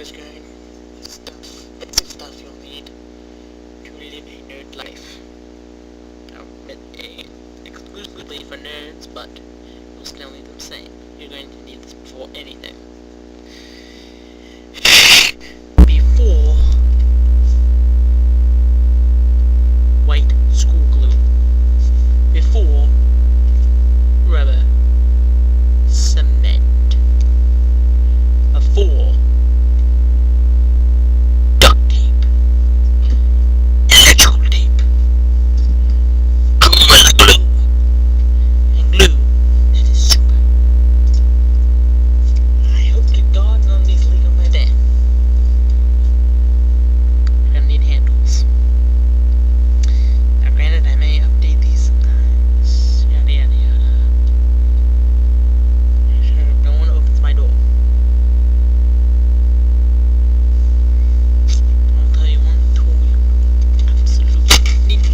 is good stuff you'll need to live a nerd life. Exclusively for nerds, but you'll still need them same. You're going to need this before anything. Before white school glue. Before rubber cement. Before duct tape. Electrical tape. Gorilla glue. And glue that is super. I hope to God none of these leak on my bed. You're gonna need handles. Now granted, I may update these sometimes. Yada yada yada. Make sure no one opens my door. I'll tell you one tool you absolutely need.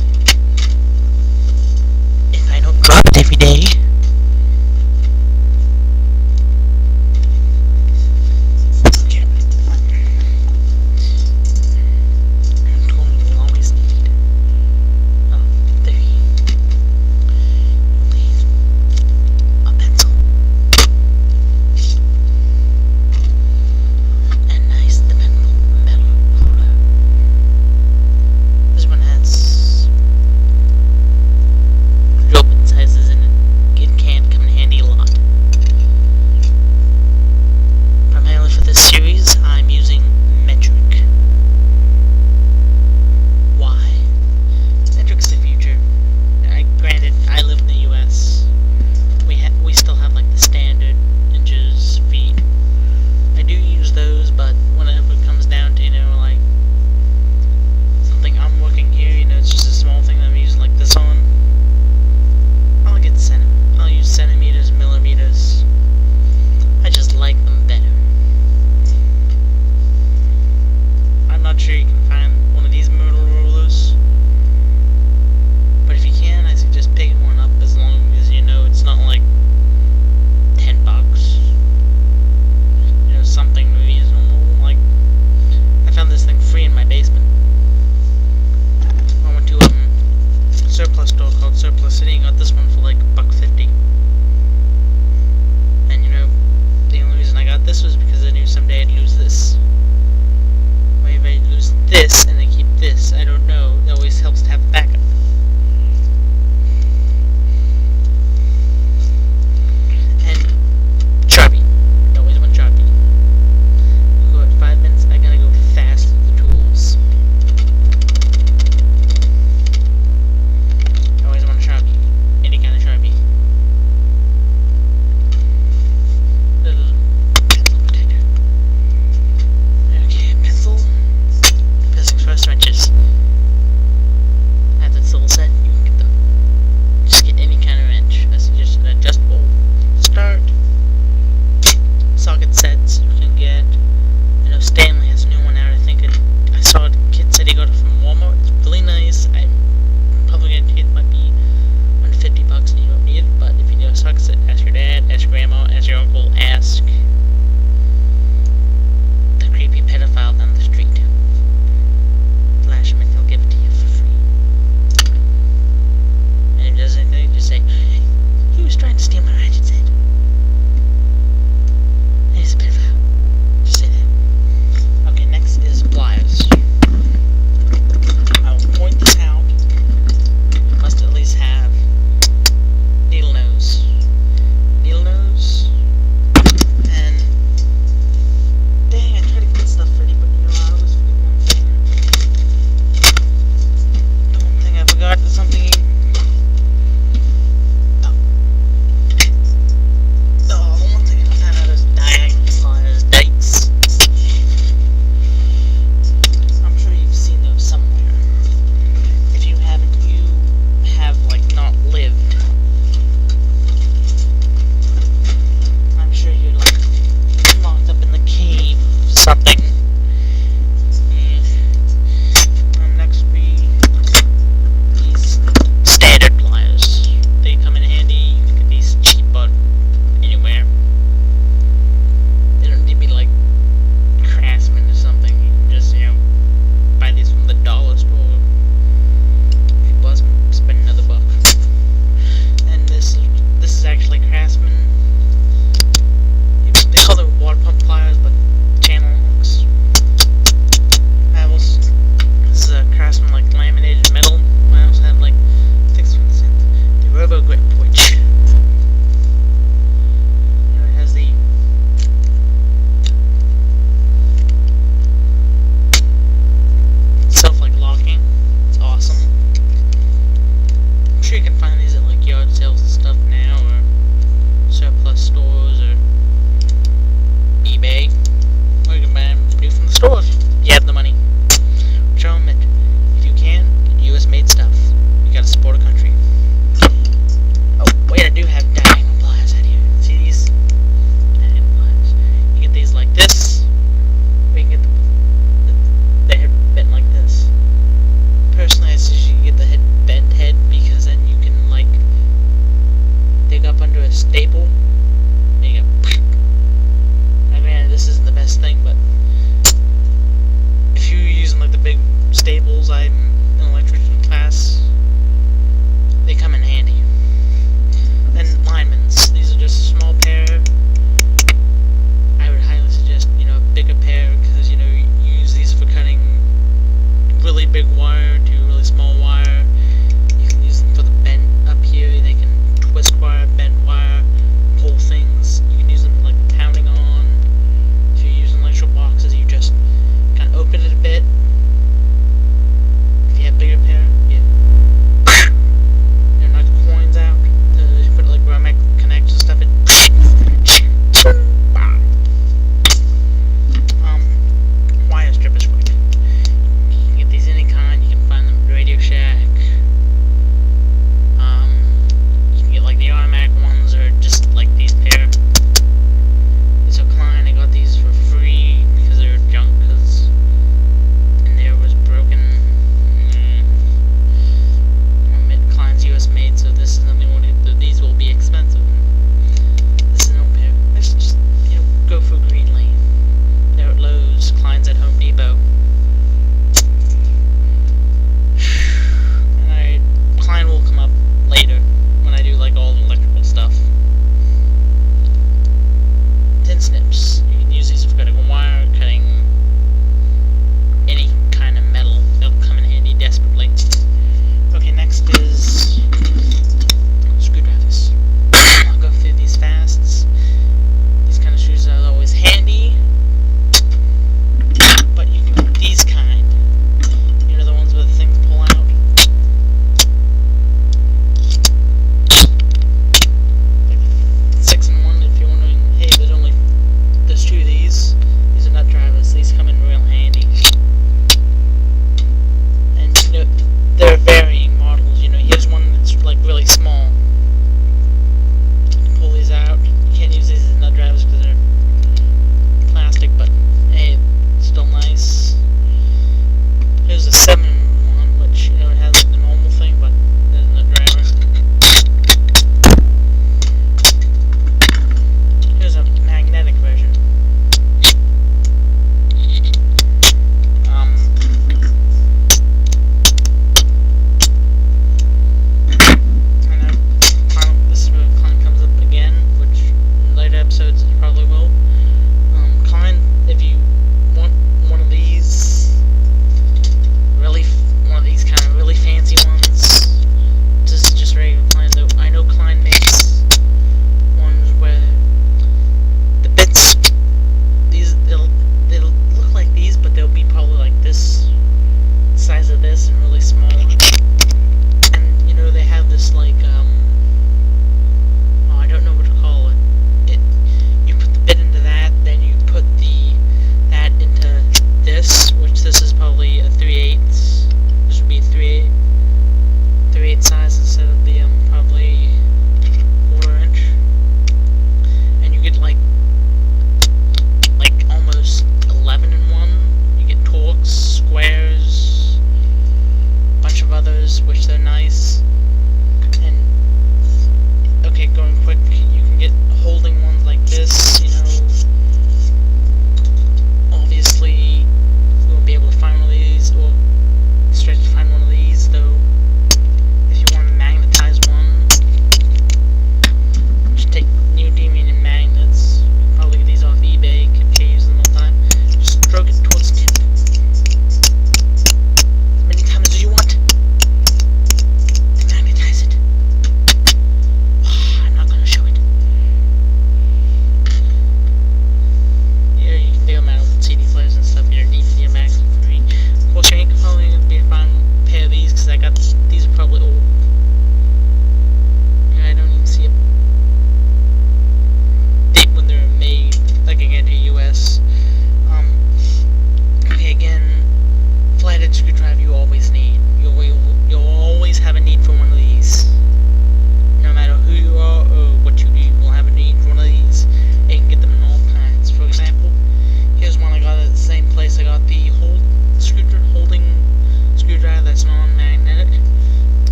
If I don't drop it every day. Okay. One tool you will always need. Oh, there you need a pencil. A nice dependable metal ruler. This one has open sizes in it. It can come in handy a lot. Primarily for this series, I'm using metric. Why? Metric's the future. Granted, I live in the US. We still have like the standard inches, feet. I do use those, but whenever it comes down to, like something I'm working here, it's just a small thing that I'm using like this on. I'll use centimeters, millimeters. I just like them better. I'm not sure you can find one of these metal rulers, but if you can, I suggest picking one up as long as it's not like $10. Something reasonable. Like, I found this thing free in my basement. I went to a surplus store called Surplus City and got this one for like $1.50. And the only reason I got this was because I knew someday I'd lose this. Maybe I'd lose this and then keep this. I don't know. It always helps to have a backup. And Sharpie. You always want Sharpie. We'll go at 5 minutes. I gotta go fast with the tools. I always want a Sharpie. Any kind of Sharpie. Little pencil protector. Okay, pencil. Physics first wrenches. stables, I'm in electrician class, they come in handy. Then linemen's, these are just a small pair. I would highly suggest, a bigger pair, because, you use these for cutting really big wire to really small wire. You can use them for the bend up here. They can twist wire, bend wire, pull things. You can use them like pounding on. If you're using electrical boxes, you just kind of open it a bit. If you have bigger pair, knock the coins out. You put like rubber connectors and stuff in. Wire strip is quick. You can get these any kind. You can find them at Radio Shack.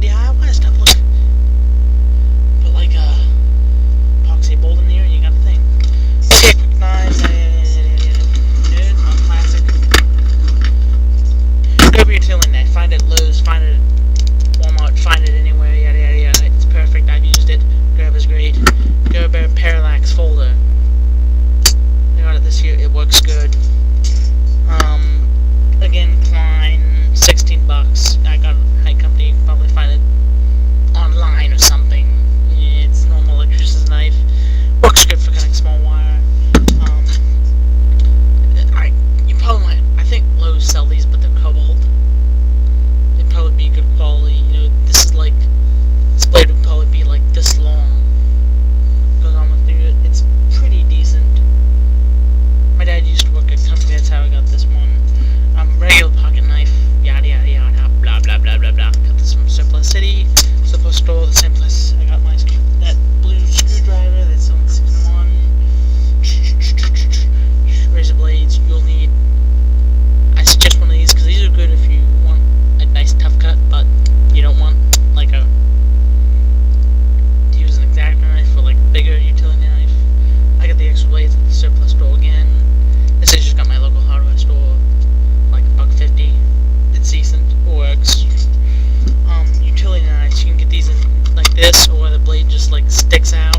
DIY stuff. Look, put like a epoxy bolt in here, and you got a thing. Okay, quick knives. Good, all classic. Go for your tilling knife. Find it at Lowe's. Find it at Walmart. Find it anywhere. Yada yada yada. It's perfect. I've used it. Grab is great. Gerber Parallax folder. I got it this year. It works good. Again, Klein, 16 bucks. I got a high company. You can probably find it online or something. Yeah, it's a normal electrician's knife. Works good for cutting small wire. You probably might. I think Lowe's sell these, but they're cobalt. They'd probably be good quality. You know, this is like, this blade would probably be like this long. Goes on with it. It's pretty decent. My dad used to work at a company. That's how I got this one. Regular pocket knife. Yada yada yada. Blah blah blah blah blah. Got this from Surplus City. Surplus Store. The same place I got my that blue screwdriver. That's on 6-in-1. Razor blades. You'll need. I suggest one of these because these are good if you want a nice tough cut, but you don't want like to use an X-Acto knife for like bigger utility knife. I got the extra blades at the Surplus Store again. This is just got my local hardware store, like $1.50. It's decent, works. Utility knives, you can get these in like this, or the blade just like sticks out.